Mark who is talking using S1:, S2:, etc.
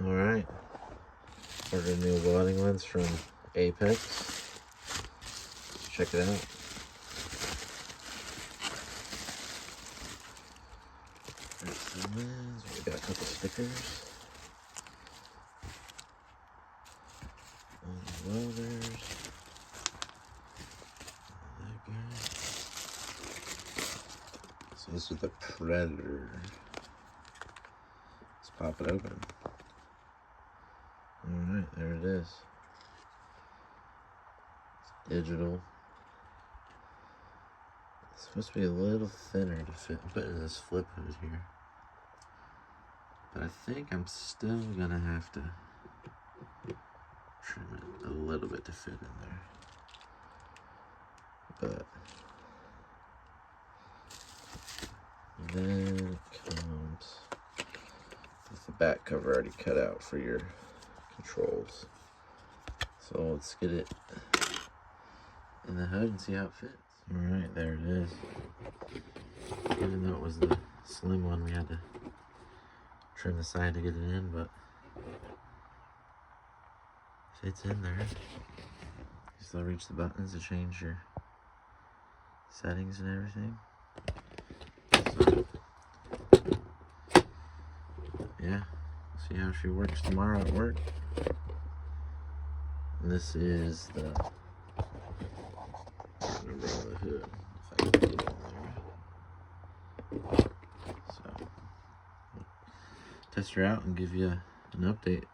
S1: Alright, ordered a new welding lens from Apex. Check it out. There's the lens. We got a couple stickers. On the welders. That guy. So this is the Predator. Let's pop it open. Alright, there it is. It's digital. It's supposed to be a little thinner to fit, put in this flip hood here. But I think I'm still gonna have to trim it a little bit to fit in there. But then it comes with the back cover already cut out for your controls. So let's get it in the hood and see how it fits. Alright, there it is. Even though it was the slim one, we had to trim the side to get it in, but it fits in there. You still reach the buttons to change your settings and everything. So, yeah, see how she works tomorrow at work. And this is the number on the hood. If I can put it on there. So, test her out and give you an update.